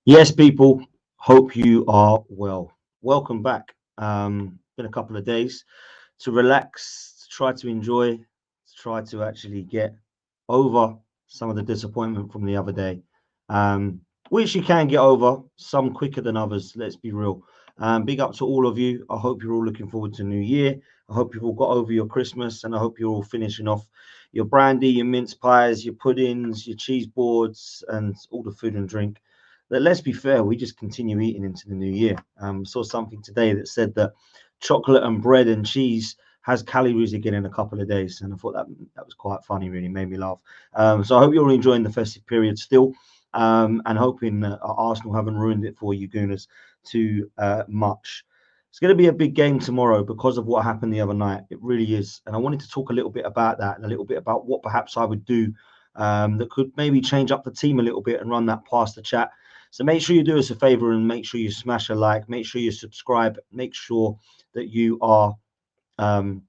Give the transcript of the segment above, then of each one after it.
Yes, people, hope you are well. Welcome back. Been a couple of days to relax, to try to enjoy, to try to actually get over some of the disappointment from the other day, which you can get over, some quicker than others, let's be real. Big up to all of you. I hope you're all looking forward to New Year. I hope you've all got over your Christmas and I hope you're all finishing off your brandy, your mince pies, your puddings, your cheese boards, and all the food and drink that, let's be fair, we just continue eating into the new year. Saw something today that said that chocolate and bread and cheese has calories again in a couple of days, and I thought that was quite funny. Really made me laugh. So I hope you're enjoying the festive period still, and hoping that Arsenal haven't ruined it for you Gooners too much. It's going to be a big game tomorrow because of what happened the other night. It really is, and I wanted to talk a little bit about that and a little bit about what perhaps I would do that could maybe change up the team a little bit and run that past the chat. So make sure you do us a favor and make sure you smash a like, make sure you subscribe, make sure that you are um,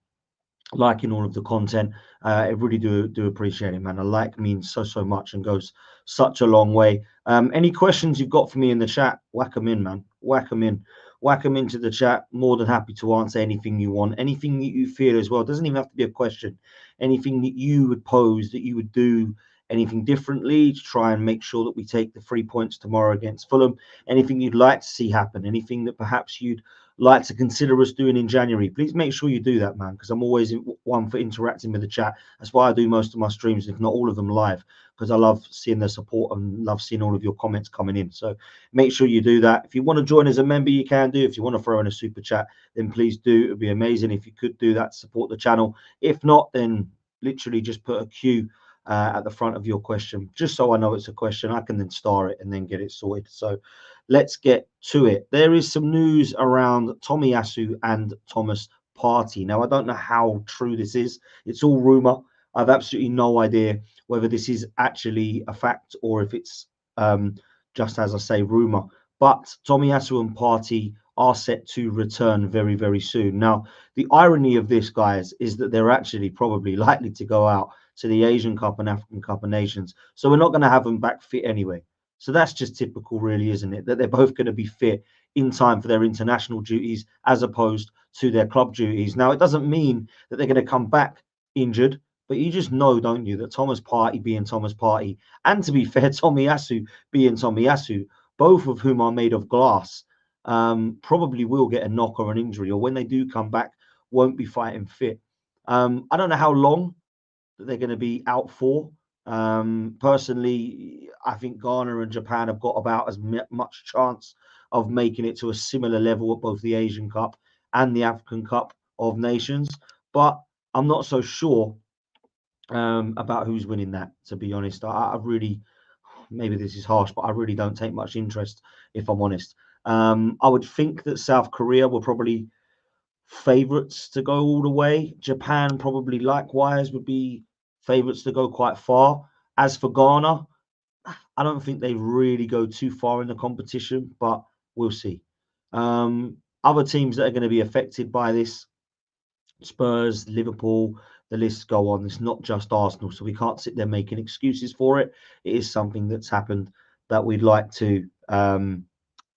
liking all of the content. I really do appreciate it, man. A like means so much and goes such a long way. Any questions you've got for me in the chat, whack them in, man. Whack them in. Whack them into the chat. More than happy to answer anything you want, anything that you feel as well. It doesn't even have to be a question. Anything that you would pose, that you would do anything differently to try and make sure that we take the 3 points tomorrow against Fulham. Anything you'd like to see happen. Anything that perhaps you'd like to consider us doing in January, please make sure you do that, man, because I'm always one for interacting with the chat. That's why I do most of my streams, if not all of them, live, because I love seeing the support and love seeing all of your comments coming in. So make sure you do that. If you want to join as a member, you can do. If you want to throw in a super chat, then please do. It would be amazing if you could do that to support the channel. If not, then literally just put a Q at the front of your question, just so I know it's a question. I can then star it and then get it sorted. So let's get to it. There is some news around Tomiyasu and Thomas Partey. Now, I don't know how true this is. It's all rumor. I've absolutely no idea whether this is actually a fact or if it's just, as I say, rumor. But Tomiyasu and Partey are set to return very soon. Now, the irony of this, guys, is that they're actually probably likely to go out to the Asian Cup and African Cup of Nations. So we're not going to have them back fit anyway. So that's just typical, really, isn't it? That they're both going to be fit in time for their international duties as opposed to their club duties. Now, it doesn't mean that they're going to come back injured, but you just know, don't you, that Thomas Partey being Thomas Partey, and to be fair, Tomiyasu being Tomiyasu, both of whom are made of glass, probably will get a knock or an injury, or when they do come back, won't be fighting fit. I don't know how long that they're going to be out for. Personally, I think Ghana and Japan have got about as much chance of making it to a similar level at both the Asian Cup and the African Cup of Nations. But I'm not so sure about who's winning that, to be honest. I really, maybe this is harsh, but I really don't take much interest, if I'm honest. I would think that South Korea were probably favourites to go all the way. Japan probably likewise would be favourites to go quite far. As for Ghana, I don't think they really go too far in the competition, but we'll see. Other teams that are going to be affected by this, Spurs, Liverpool, the lists go on. It's not just Arsenal, so we can't sit there making excuses for it. It is something that's happened that we'd like to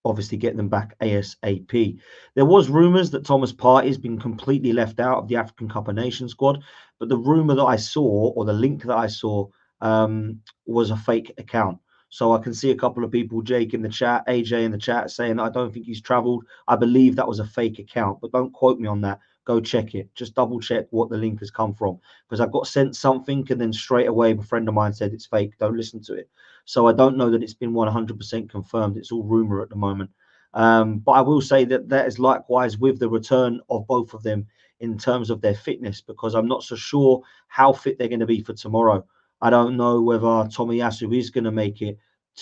obviously get them back ASAP. There was rumours that Thomas Partey has been completely left out of the African Cup of Nations squad, but the rumour that I saw, or the link that I saw, was a fake account. So I can see a couple of people, Jake in the chat, AJ in the chat, saying I don't think he's travelled. I believe that was a fake account, but don't quote me on that. Go check it. Just double check what the link has come from, because I got sent something and then straight away a friend of mine said it's fake. Don't listen to it. So I don't know that it's been 100% confirmed. It's all rumor at the moment. But I will say that that is likewise with the return of both of them in terms of their fitness, because I'm not so sure how fit they're going to be for tomorrow. I don't know whether Tomiyasu is going to make it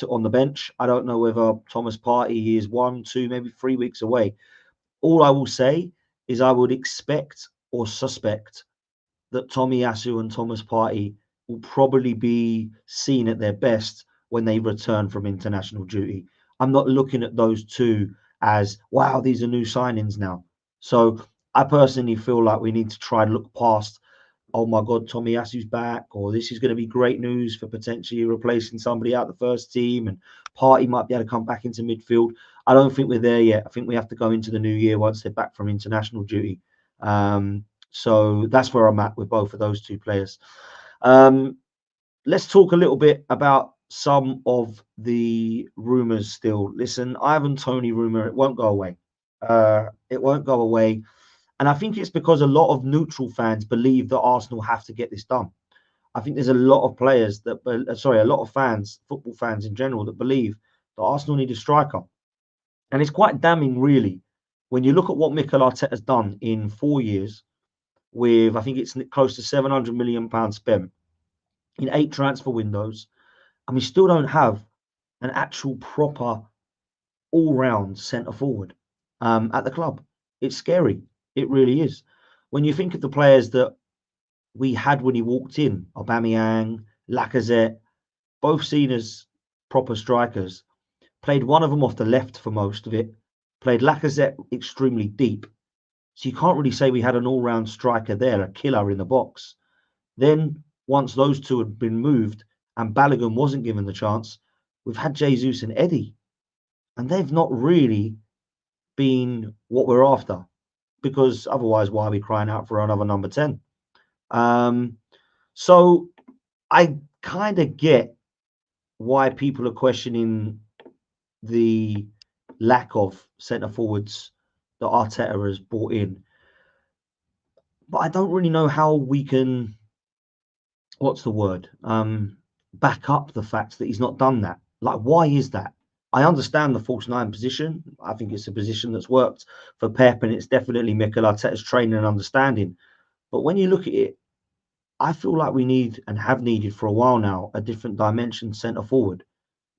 on the bench. I don't know whether Thomas Partey is 1, 2, maybe 3 weeks away. All I will say is I would expect or suspect that Tomiyasu and Thomas Partey will probably be seen at their best when they return from international duty. I'm not looking at those two as, wow, these are new signings now. So I personally feel like we need to try and look past oh my God, Tomiyasu's back, or this is going to be great news for potentially replacing somebody out the first team, and Partey might be able to come back into midfield. I don't think we're there yet. I think we have to go into the new year once they're back from international duty. So that's where I'm at with both of those two players. Let's talk a little bit about some of the rumours still. Listen, Ivan Toney rumour, it won't go away. It won't go away. And I think it's because a lot of neutral fans believe that Arsenal have to get this done. I think there's a lot of players that, a lot of fans, football fans in general, that believe that Arsenal need a striker. And it's quite damning, really, when you look at what Mikel Arteta's done in 4 years with, I think it's close to £700 million spent in 8 transfer windows, and we still don't have an actual proper all-round centre forward at the club. It's scary. It really is. When you think of the players that we had when he walked in, Aubameyang, Lacazette, both seen as proper strikers, played one of them off the left for most of it, played Lacazette extremely deep. So you can't really say we had an all-round striker there, a killer in the box. Then, once those two had been moved and Balogun wasn't given the chance, we've had Jesus and Eddie. And they've not really been what we're after, because otherwise, why are we crying out for another number 10? So I kind of get why people are questioning the lack of centre forwards that Arteta has brought in. But I don't really know how we can, back up the fact that he's not done that. Like, why is that? I understand the false nine position. I think it's a position that's worked for Pep, and it's definitely Mikel Arteta's training and understanding. But when you look at it, I feel like we need, and have needed for a while now, a different dimension centre forward.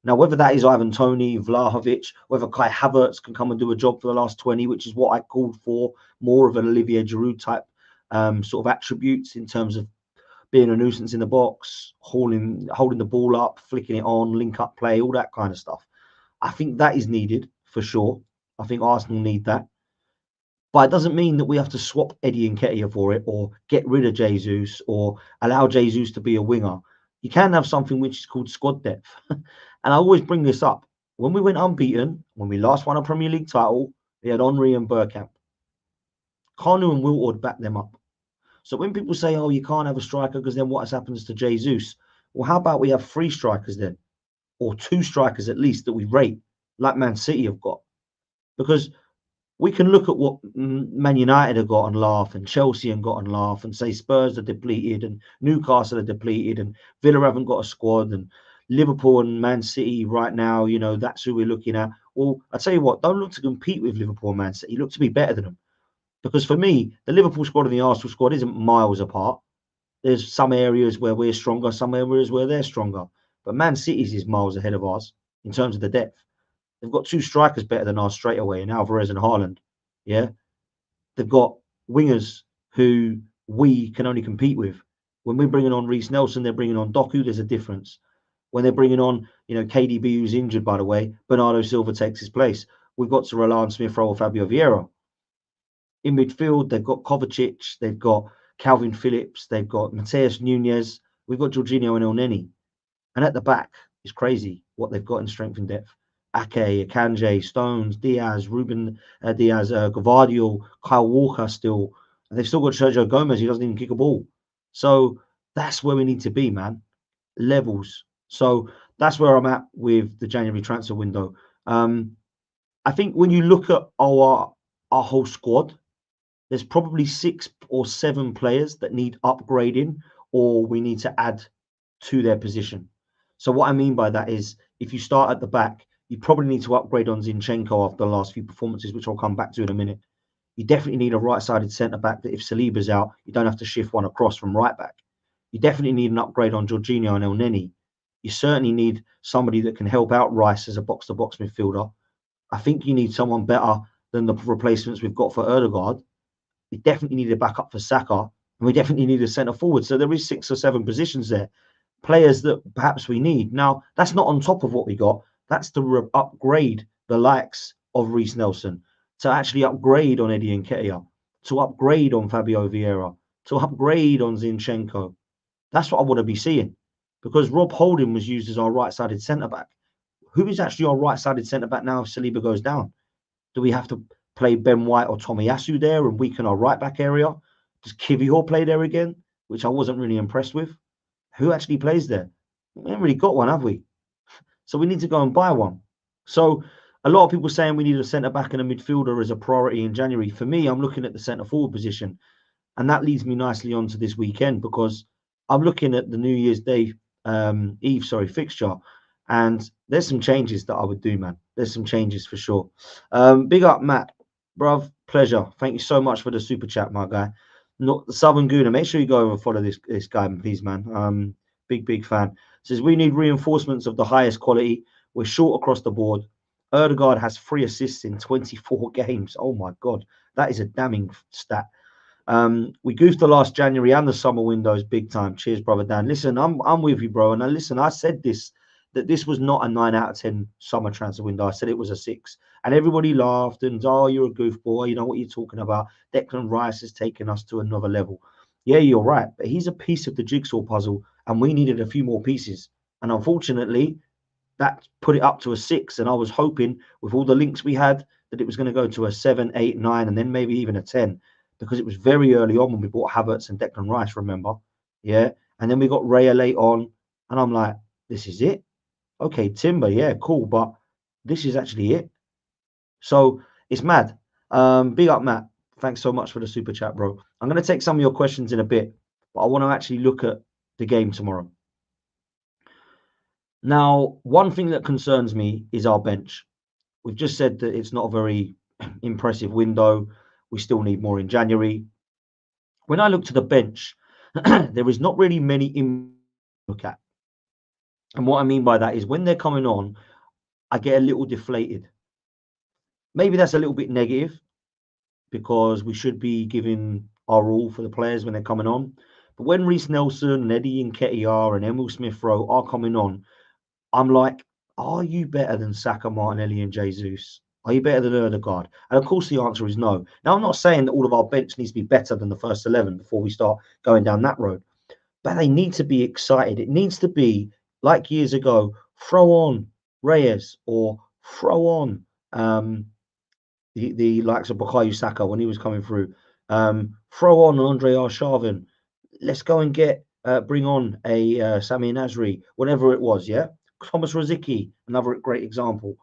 Now, whether that is Ivan Toney, Vlahovic, whether Kai Havertz can come and do a job for the last 20, which is what I called for, more of an Olivier Giroud type sort of attributes in terms of being a nuisance in the box, holding the ball up, flicking it on, link up play, all that kind of stuff. I think that is needed for sure. I think Arsenal need that. But it doesn't mean that we have to swap Eddie Nketiah for it, or get rid of Jesus, or allow Jesus to be a winger. You can have something which is called squad depth. And I always bring this up. When we went unbeaten, when we last won a Premier League title, we had Henry and Bergkamp. Kanu and Wiltord backed them up. So when people say, oh, you can't have a striker because then what happens to Jesus? Well, how about we have 3 strikers then? Or 2 strikers at least that we rate, like Man City have got. Because we can look at what Man United have got and laugh, and Chelsea have got and laugh, and say Spurs are depleted, and Newcastle are depleted, and Villa haven't got a squad, and Liverpool and Man City right now, you know, that's who we're looking at. Well, I tell you what, don't look to compete with Liverpool and Man City. Look to be better than them. Because for me, the Liverpool squad and the Arsenal squad isn't miles apart. There's some areas where we're stronger, some areas where they're stronger. But Man City's is miles ahead of ours in terms of the depth. They've got 2 strikers better than ours straight away, in Alvarez and Haaland. Yeah. They've got wingers who we can only compete with. When we're bringing on Reece Nelson, they're bringing on Doku, there's a difference. When they're bringing on, KDB, who's injured, by the way, Bernardo Silva takes his place. We've got to rely on Smith-Rowe or Fabio Vieira. In midfield, they've got Kovacic, they've got Calvin Phillips, they've got Mateus Nunes, we've got Jorginho and Elneny. And at the back, it's crazy what they've got in strength and depth. Ake, Akanji, Stones, Diaz, Ruben Diaz, Gvardiol, Kyle Walker still. And they've still got Sergio Gomez, he doesn't even kick a ball. So that's where we need to be, man. Levels. So that's where I'm at with the January transfer window. I think when you look at our whole squad, there's probably 6 or 7 players that need upgrading, or we need to add to their position. So what I mean by that is, if you start at the back, you probably need to upgrade on Zinchenko after the last few performances, which I'll come back to in a minute. You definitely need a right-sided centre-back that if Saliba's out, you don't have to shift one across from right-back. You definitely need an upgrade on Jorginho and Elneny. You certainly need somebody that can help out Rice as a box-to-box midfielder. I think you need someone better than the replacements we've got for Ødegaard. We definitely need a backup for Saka, and we definitely need a centre forward. So there is 6 or 7 positions there, players that perhaps we need. Now, that's not on top of what we got. That's to upgrade the likes of Reece Nelson, to actually upgrade on Eddie Nketiah, to upgrade on Fabio Vieira, to upgrade on Zinchenko. That's what I want to be seeing, because Rob Holding was used as our right-sided centre-back. Who is actually our right-sided centre-back now if Saliba goes down? Do we have to play Ben White or Tomiyasu there and weaken our right-back area? Does Kivior play there again, which I wasn't really impressed with? Who actually plays there? We haven't really got one, have we? So we need to go and buy one. So a lot of people saying we need a centre-back and a midfielder as a priority in January. For me, I'm looking at the centre-forward position. And that leads me nicely on to this weekend, because I'm looking at the New Year's Day fixture, and there's some changes that I would do, man. There's some changes for sure. Big up, Matt, bruv. Pleasure. Thank you so much for the super chat, my guy. Not the Southern Gooner. Make sure you go over and follow this guy, please, man. Big fan. Says we need reinforcements of the highest quality. We're short across the board. Erdegaard has 3 assists in 24 games. Oh my God, that is a damning stat. We goofed the last January and the summer windows big time. Cheers, brother Dan. Listen, I'm with you, bro. And listen, I said that this was not a 9 out of 10 summer transfer window. I said it was a 6. And everybody laughed and, oh, you're a goofball. You know what you're talking about. Declan Rice has taken us to another level. Yeah, you're right. But he's a piece of the jigsaw puzzle, and we needed a few more pieces. And unfortunately, that put it up to a 6. And I was hoping with all the links we had that it was going to go to a 7, 8, 9, and then maybe even a 10. Because it was very early on when we bought Havertz and Declan Rice, remember? Yeah. And then we got Raya late on. And I'm like, this is it? Okay, Timber, yeah, cool. But this is actually it. So it's mad. Big up, Matt. Thanks so much for the super chat, bro. I'm going to take some of your questions in a bit, but I want to actually look at the game tomorrow. Now, one thing that concerns me is our bench. We've just said that it's not a very impressive window. We still need more in January. When I look to the bench, there is not really many to look at. And what I mean by that is when they're coming on, I get a little deflated. Maybe that's a little bit negative, because we should be giving our all for the players when they're coming on. But when Reece Nelson and Eddie Nketiah and Emil Smith-Rowe are coming on, I'm like, are you better than Saka, Martinelli and Jesus? Are you better than Erdegaard? And of course, the answer is no. Now, I'm not saying that all of our bench needs to be better than the first 11 before we start going down that road. But they need to be excited. It needs to be, like years ago, throw on Reyes or throw on the likes of Bukayo Saka when he was coming through. Throw on Andre Arshavin. Let's go and bring on a Sami Nasri, whatever it was, yeah? Thomas Rosicky, another great example.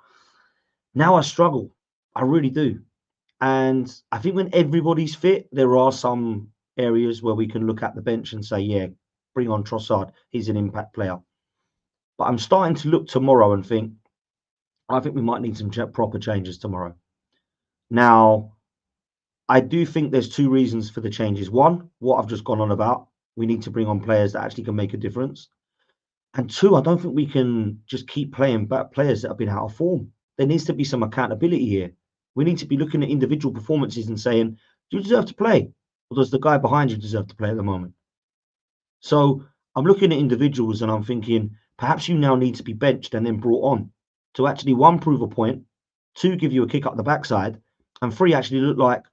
Now I struggle. I really do. And I think when everybody's fit, there are some areas where we can look at the bench and say, yeah, bring on Trossard. He's an impact player. But I'm starting to look tomorrow and think, I think we might need some proper changes tomorrow. Now, I do think there's 2 reasons for the changes. One, what I've just gone on about. We need to bring on players that actually can make a difference. And 2, I don't think we can just keep playing back players that have been out of form. There needs to be some accountability here. We need to be looking at individual performances and saying, do you deserve to play? Or does the guy behind you deserve to play at the moment? So I'm looking at individuals and I'm thinking, perhaps you now need to be benched and then brought on to actually, 1, prove a point, 2, give you a kick up the backside, and 3, actually look like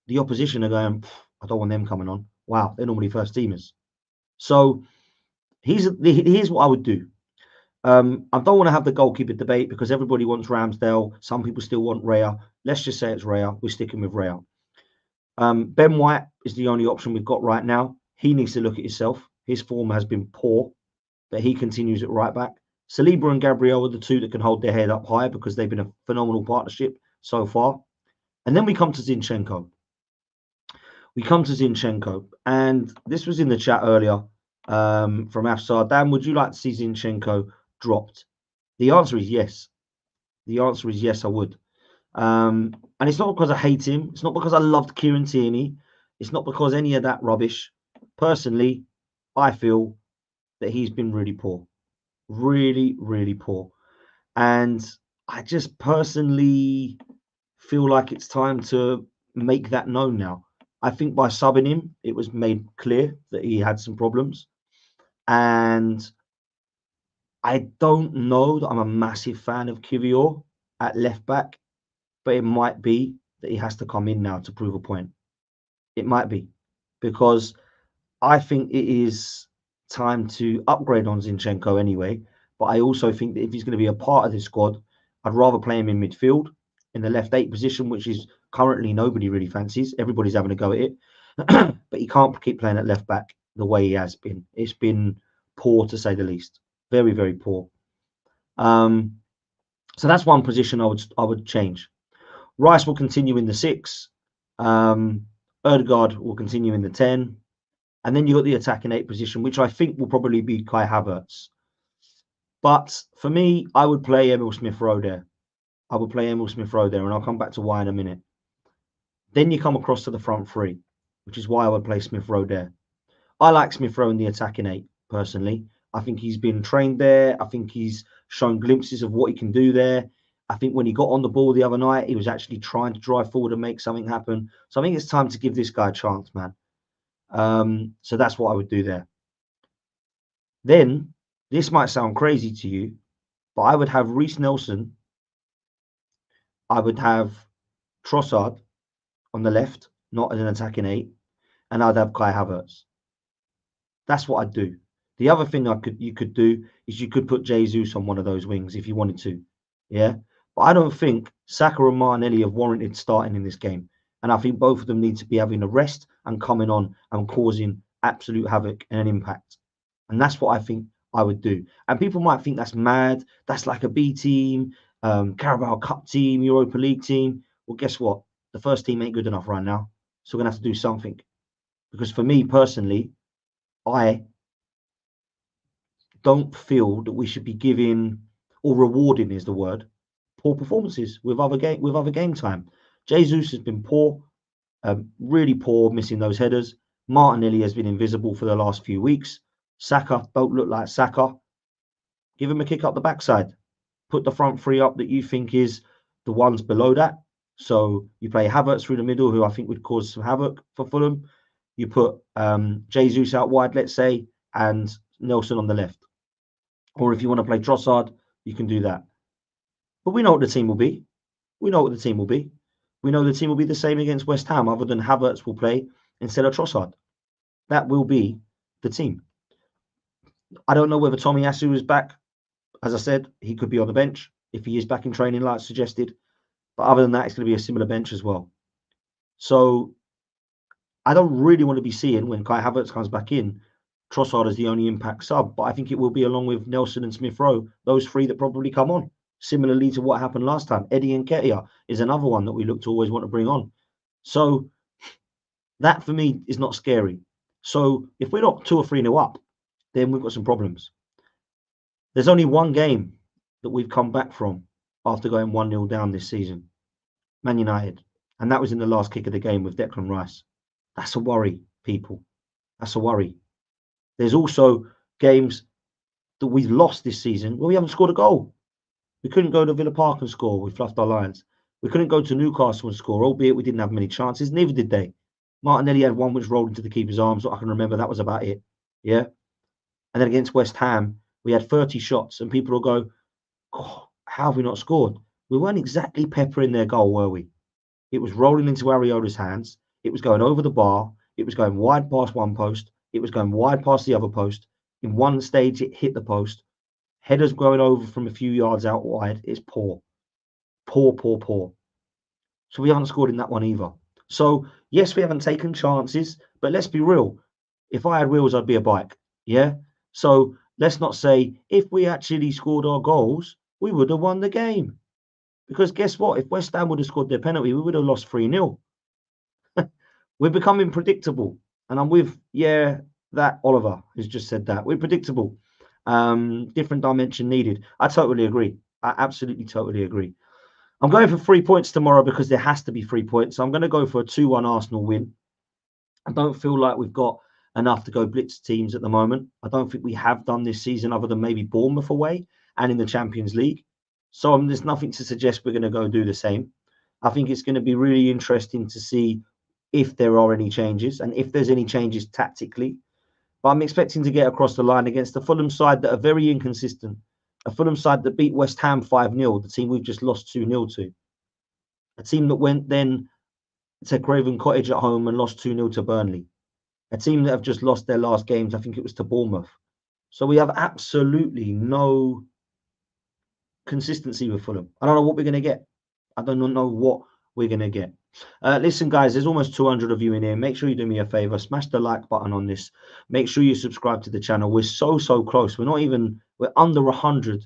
the opposition are going, I don't want them coming on. Wow, they're normally first teamers. So here's what I would do. I don't want to have the goalkeeper debate because everybody wants Ramsdale. Some people still want Raya. Let's just say it's Raya. We're sticking with Raya. Ben White is the only option we've got right now. He needs to look at himself. His form has been poor, but he continues at right back. Saliba and Gabriel are the 2 that can hold their head up higher because they've been a phenomenal partnership so far. And then we come to Zinchenko. And this was in the chat earlier from Afsar. Dan, would you like to see Zinchenko dropped? The answer is yes. I would. And it's not because I hate him. It's not because I loved Kieran Tierney. It's not because any of that rubbish. Personally, I feel that he's been really poor. Really, really poor. And I just personally feel like it's time to make that known now. I think by subbing him, it was made clear that he had some problems. And I don't know that I'm a massive fan of Kivior at left back, but it might be that he has to come in now to prove a point. It might be, because I think it is time to upgrade on Zinchenko anyway. But I also think that if he's going to be a part of this squad, I'd rather play him in midfield in the left 8 position, which is currently nobody really fancies. Everybody's having a go at it. But he can't keep playing at left back the way he has been. It's been poor, to say the least. Very, very poor. So that's one position I would change. Rice will continue in the 6. Ødegaard will continue in the 10. And then you've got the attacking 8 position, which I think will probably be Kai Havertz. But for me, I would play Emil Smith-Rowe there. I would play Emil Smith-Rowe there, and I'll come back to why in a minute. Then you come across to the front 3, which is why I would play Smith-Rowe there. I like Smith-Rowe in the attacking 8, personally. I think he's been trained there. I think he's shown glimpses of what he can do there. I think when he got on the ball the other night, he was actually trying to drive forward and make something happen. So I think it's time to give this guy a chance, man. So that's what I would do there. Then, this might sound crazy to you, but I would have Reece Nelson. I would have Trossard on the left, not as an attacking 8, and I'd have Kai Havertz. That's what I'd do. The other thing you could do is you could put Jesus on one of those wings if you wanted to. Yeah. But I don't think Saka and Martinelli have warranted starting in this game. And I think both of them need to be having a rest and coming on and causing absolute havoc and an impact. And that's what I think I would do. And people might think that's mad. That's like a B team, Carabao Cup team, Europa League team. Well, guess what? The first team ain't good enough right now. So we're going to have to do something. Because for me personally, I don't feel that we should be giving or rewarding is the word poor performances with other game time. Jesus has been poor, really poor, missing those headers. Martinelli has been invisible for the last few weeks. Saka don't look like Saka. Give him a kick up the backside. Put the front 3 up that you think is the ones below that. So you play Havertz through the middle, who I think would cause some havoc for Fulham. You put Jesus out wide, let's say, and Nelson on the left. Or if you want to play Trossard, you can do that. But we know what the team will be. We know what the team will be. We know the team will be the same against West Ham, other than Havertz will play instead of Trossard. That will be the team. I don't know whether Tomiyasu is back. As I said, he could be on the bench if he is back in training, like suggested. But other than that, it's going to be a similar bench as well. So I don't really want to be seeing, when Kai Havertz comes back in, Trossard as the only impact sub. But I think it will be along with Nelson and Smith-Rowe, those 3 that probably come on. Similarly to what happened last time. Eddie Nketiah is another one that we look to always want to bring on. So that for me is not scary. So if we're not 2 or 3-0 up, then we've got some problems. There's only one game that we've come back from after going 1-0 down this season. Man United. And that was in the last kick of the game with Declan Rice. That's a worry, people. That's a worry. There's also games that we've lost this season where we haven't scored a goal. We couldn't go to Villa Park and score. We fluffed our lines. We couldn't go to Newcastle and score, albeit we didn't have many chances. Neither did they. Martinelli had one which rolled into the keeper's arms. I can remember that was about it. Yeah. And then against West Ham, we had 30 shots, and people will go, oh, how have we not scored? We weren't exactly peppering their goal, were we? It was rolling into Ariola's hands. It was going over the bar. It was going wide past one post. It was going wide past the other post. In one stage, it hit the post. Headers going over from a few yards out wide. It's poor. Poor, poor, poor. So we haven't scored in that one either. So, yes, we haven't taken chances, but let's be real. If I had wheels, I'd be a bike. Yeah? So let's not say if we actually scored our goals, we would have won the game. Because guess what? If West Ham would have scored their penalty, we would have lost 3-0. We're becoming predictable. And I'm with, that Oliver has just said that. We're predictable. Different dimension needed. I totally agree. I absolutely totally agree. I'm going for 3 points tomorrow because there has to be 3 points. So I'm going to go for a 2-1 Arsenal win. I don't feel like we've got enough to go blitz teams at the moment. I don't think we have done this season other than maybe Bournemouth away and in the Champions League. So there's nothing to suggest we're going to go do the same. I think it's going to be really interesting to see if there are any changes and if there's any changes tactically. But I'm expecting to get across the line against a Fulham side that are very inconsistent. A Fulham side that beat West Ham 5-0, the team we've just lost 2-0 to. A team that went then to Craven Cottage at home and lost 2-0 to Burnley. a team that have just lost their last games. I think it was to Bournemouth. So we have absolutely no consistency with Fulham. I don't know what we're going to get. I don't know what we're going to get. Listen, guys, there's almost 200 of you in here. Make sure you do me a favor. Smash the like button on this. Make sure you subscribe to the channel. We're so close. We're under 100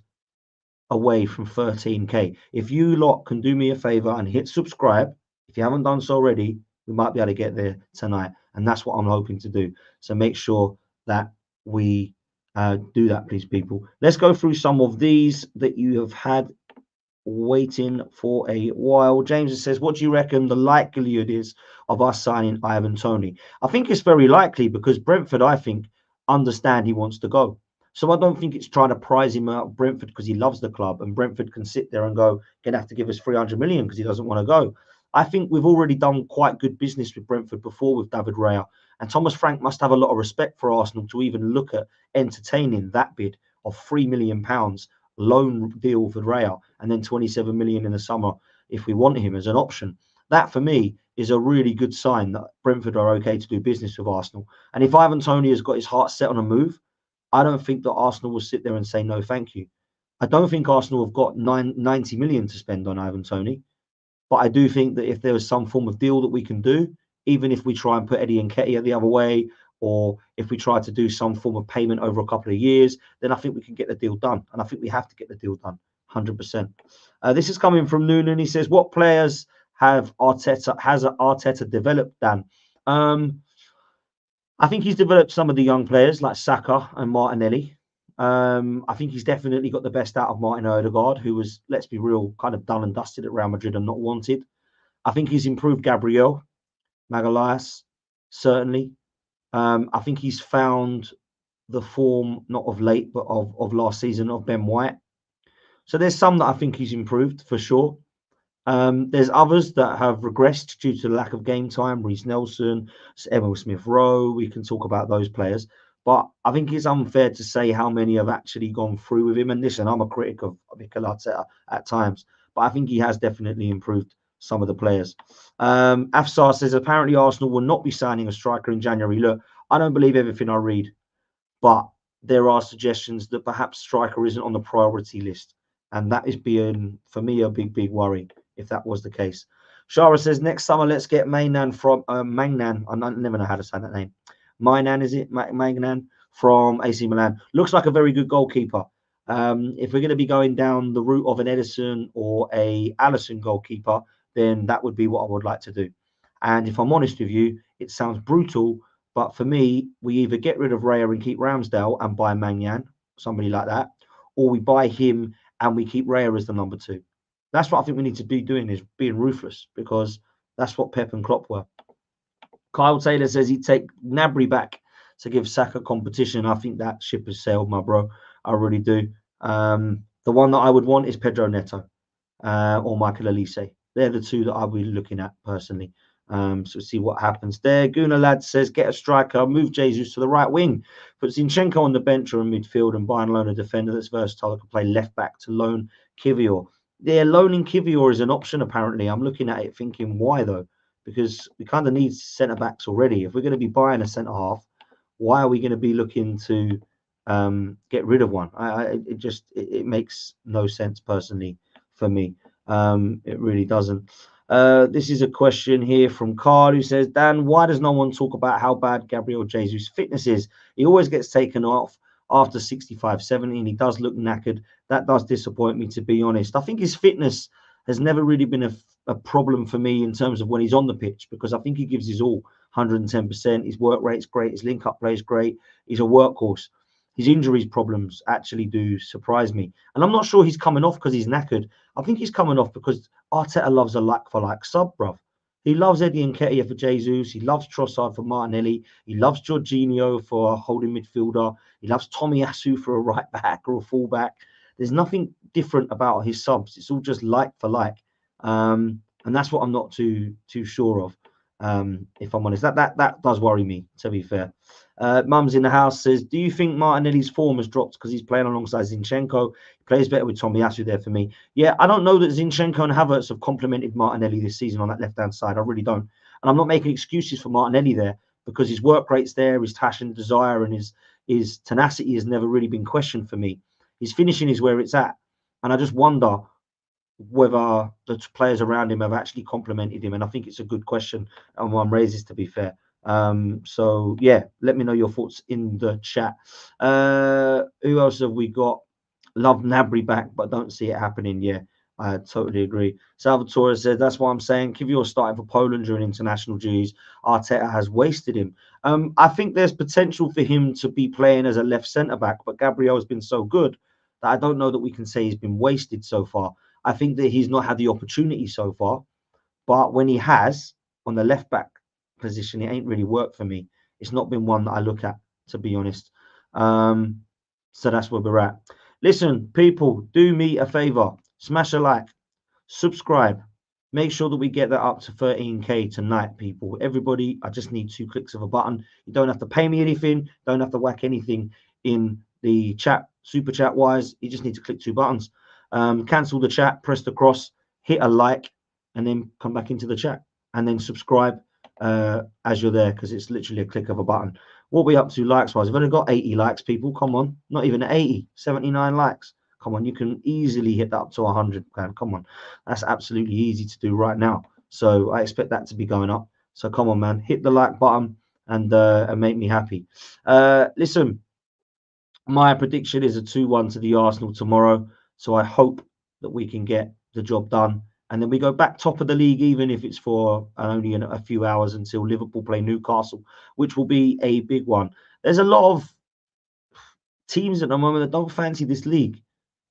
away from 13k. If you lot can do me a favor and hit subscribe, if you haven't done so already, we might be able to get there tonight. And that's what I'm hoping to do. So make sure that we do that, please, people. Let's go through some of these that you have had waiting for a while. James says, what do you reckon the likelihood is of us signing Ivan Toney? I think it's very likely because Brentford, I think, understand he wants to go. So I don't think it's trying to prize him out of Brentford because he loves the club, and Brentford can sit there and go, gonna have to give us 300 million because he doesn't want to go. I think we've already done quite good business with Brentford before with David Raya, and Thomas Frank must have a lot of respect for Arsenal to even look at entertaining that bid of £3 million loan deal for Raya and then 27 million in the summer if we want him as an option. That for me is a really good sign that Brentford are okay to do business with Arsenal. And if Ivan Toney has got his heart set on a move, I don't think that Arsenal will sit there and say no thank you. I don't think Arsenal have got 90 million to spend on Ivan Toney, but I do think that if there is some form of deal that we can do, even if we try and put Eddie Nketiah the other way, or if we try to do some form of payment over a couple of years, then I think we can get the deal done. And I think we have to get the deal done, 100%. This is coming from Noonan. He says, what players has Arteta developed, Dan? I think he's developed some of the young players like Saka and Martinelli. I think he's definitely got the best out of Martin Odegaard, who was, let's be real, kind of done and dusted at Real Madrid and not wanted. I think he's improved Gabriel Magalhaes, certainly. I think he's found the form, not of late, but of last season, of Ben White. So there's some that I think he's improved for sure. There's others that have regressed due to the lack of game time. Reece Nelson, Emil Smith-Rowe. We can talk about those players. But I think it's unfair to say how many have actually gone through with him. And listen, I'm a critic of Mikel Arteta at times, but I think he has definitely improved some of the players. Afsar says, apparently Arsenal will not be signing a striker in January. Look, I don't believe everything I read, but there are suggestions that perhaps striker isn't on the priority list. And that is being, for me, a big worry if that was the case. Shara says, next summer, let's get Mainan from Magnan. I never know how to say that name. Mainan, is it? Magnan from AC Milan. Looks like a very good goalkeeper. If we're going to be going down the route of an Edison or a Allison goalkeeper, then that would be what I would like to do. And if I'm honest with you, it sounds brutal, but for me, we either get rid of Raya and keep Ramsdale and buy Magnan, somebody like that, or we buy him and we keep Raya as the number 2. That's what I think we need to be doing, is being ruthless, because that's what Pep and Klopp were. Kyle Taylor says he'd take Gnabry back to give Saka competition. I think that ship has sailed, my bro. I really do. The one that I would want is Pedro Neto or Michael Elise. They're the two that I'll be looking at personally. So see what happens there. Guna Lad says, get a striker, move Jesus to the right wing, put Zinchenko on the bench or in midfield, and buy and loan a defender that's versatile that can play left back to loan Kivior. Yeah, loaning Kivior is an option, apparently. I'm looking at it thinking, why though? Because we kind of need centre backs already. If we're going to be buying a centre half, why are we going to be looking to get rid of one? It makes no sense personally for me. It really doesn't. This is a question here from Carl who says, Dan, why does no one talk about how bad Gabriel Jesus' fitness is? He always gets taken off after 65, 70, and he does look knackered. That does disappoint me, to be honest. I think his fitness has never really been a problem for me in terms of when he's on the pitch, because I think he gives his all, 110%. His work rate's great. His link-up play is great. He's a workhorse. His injuries problems actually do surprise me. And I'm not sure he's coming off because he's knackered. I think he's coming off because Arteta loves a like-for-like sub, bruv. He loves Eddie Nketiah for Jesus. He loves Trossard for Martinelli. He loves Jorginho for a holding midfielder. He loves Tomiyasu for a right back or a full back. There's nothing different about his subs. It's all just like for like. And that's what I'm not too sure of, if I'm honest. That does worry me, to be fair. Mum's in the house says, do you think Martinelli's form has dropped because he's playing alongside Zinchenko? He plays better with Tomiyasu there for me. Yeah, I don't know that Zinchenko and Havertz have complemented Martinelli this season on that left-hand side. I really don't. And I'm not making excuses for Martinelli there, because his work rate's there, his passion, desire, and his tenacity has never really been questioned for me. His finishing is where it's at, and I just wonder whether the players around him have actually complimented him. And I think it's a good question and one raises, to be fair. So yeah, let me know your thoughts in the chat. Who else have we got? Love Nabry back, but don't see it happening. Yeah, I totally agree. Salvatore said, that's what I'm saying. Kivior starting for Poland during international duties. Arteta has wasted him. I think there's potential for him to be playing as a left centre back, but Gabriel's been so good that I don't know that we can say he's been wasted so far. I think that he's not had the opportunity so far, but when he has on the left back position, it ain't really worked for me. It's not been one that I look at, to be honest. So that's where we're at. Listen, people, do me a favor. Smash a like, subscribe. Make sure that we get that up to 13K tonight, people. Everybody, I just need 2 clicks of a button. You don't have to pay me anything. Don't have to whack anything in the chat, super chat wise. You just need to click 2 buttons. Cancel the chat, press the cross, hit a like, and then come back into the chat. And then subscribe as you're there, because it's literally a click of a button. What are we up to likes-wise? We've only got 80 likes, people. Come on. Not even 80. 79 likes. Come on. You can easily hit that up to 100. Come on. That's absolutely easy to do right now. So I expect that to be going up. So come on, man. Hit the like button and make me happy. Listen, my prediction is a 2-1 to the Arsenal tomorrow. So I hope that we can get the job done. And then we go back top of the league, even if it's for only a few hours until Liverpool play Newcastle, which will be a big one. There's a lot of teams at the moment that don't fancy this league.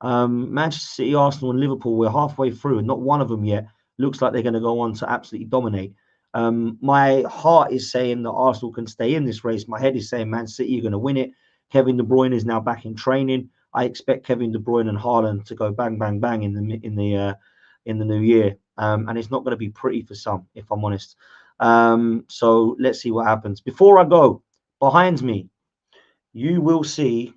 Manchester City, Arsenal, and Liverpool, we're halfway through, and not one of them yet looks like they're going to go on to absolutely dominate. My heart is saying that Arsenal can stay in this race. My head is saying Man City are going to win it. Kevin De Bruyne is now back in training. I expect Kevin De Bruyne and Haaland to go bang, bang, bang in the new year, and it's not going to be pretty for some, if I'm honest. So let's see what happens. Before I go, behind me, you will see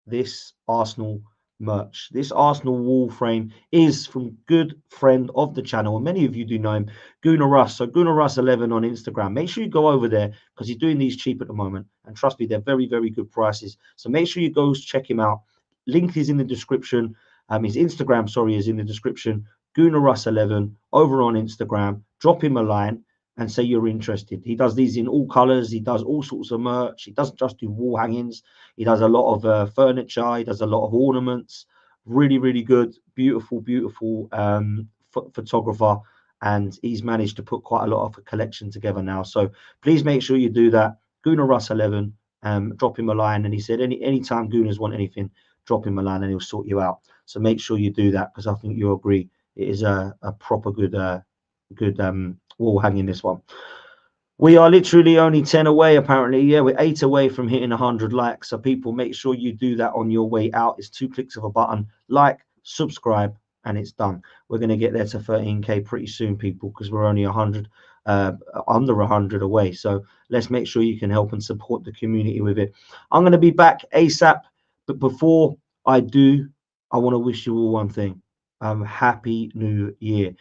this Arsenal merch. This Arsenal wall frame is from good friend of the channel, and many of you do know him, Gunnar Russ. So Gunnar Russ 11 on Instagram. Make sure you go over there because he's doing these cheap at the moment, and trust me, they're very, very good prices. So make sure you go check him out. Link is in the description. His Instagram, sorry, is in the description. Gunnar Russ 11 over on Instagram. Drop him a line and say you're interested. He does these in all colors. He does all sorts of merch. He doesn't just do wall hangings. He does a lot of furniture. He does a lot of ornaments. Really, really good, beautiful, beautiful photographer. And he's managed to put quite a lot of a collection together now. So please make sure you do that. Gunnar Russ 11, drop him a line. And he said anytime Gunnars want anything, drop him a line and he'll sort you out. So make sure you do that, because I think you'll agree it is a proper good wall hanging, this one. We are literally only 10 away, apparently. Yeah, we're 8 away from hitting 100 likes. So people, make sure you do that on your way out. It's 2 clicks of a button. Like, subscribe, and it's done. We're going to get there to 13K pretty soon, people, because we're only 100, under 100 away. So let's make sure you can help and support the community with it. I'm going to be back ASAP. But before I do, I want to wish you all one thing. Happy New Year.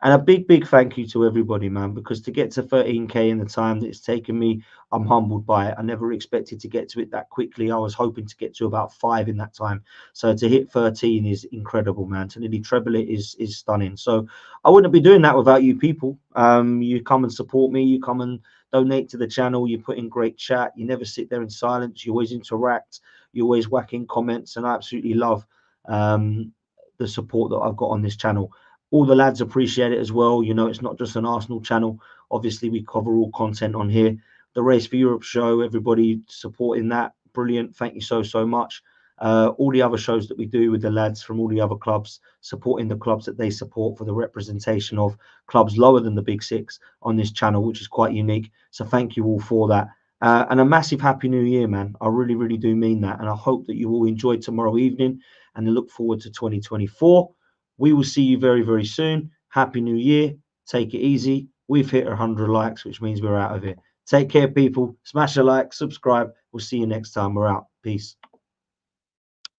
And a big, big thank you to everybody, man, because to get to 13K in the time that it's taken me, I'm humbled by it. I never expected to get to it that quickly. I was hoping to get to about 5 in that time. So to hit 13 is incredible, man. To nearly treble it is stunning. So I wouldn't be doing that without you people. You come and support me. You come and donate to the channel. You put in great chat. You never sit there in silence. You always interact. You always whack in comments. And I absolutely love the support that I've got on this channel. All the lads appreciate it as well. You know, it's not just an Arsenal channel. Obviously, we cover all content on here. The Race for Europe show, everybody supporting that. Brilliant. Thank you so, so much. All the other shows that we do with the lads from all the other clubs, supporting the clubs that they support for the representation of clubs lower than the Big Six on this channel, which is quite unique. So thank you all for that. And a massive Happy New Year, man. I really, really do mean that. And I hope that you all enjoy tomorrow evening and look forward to 2024. We will see you very, very soon. Happy New Year. Take it easy. We've hit 100 likes, which means we're out of it. Take care, people. Smash a like, subscribe. We'll see you next time. We're out. Peace.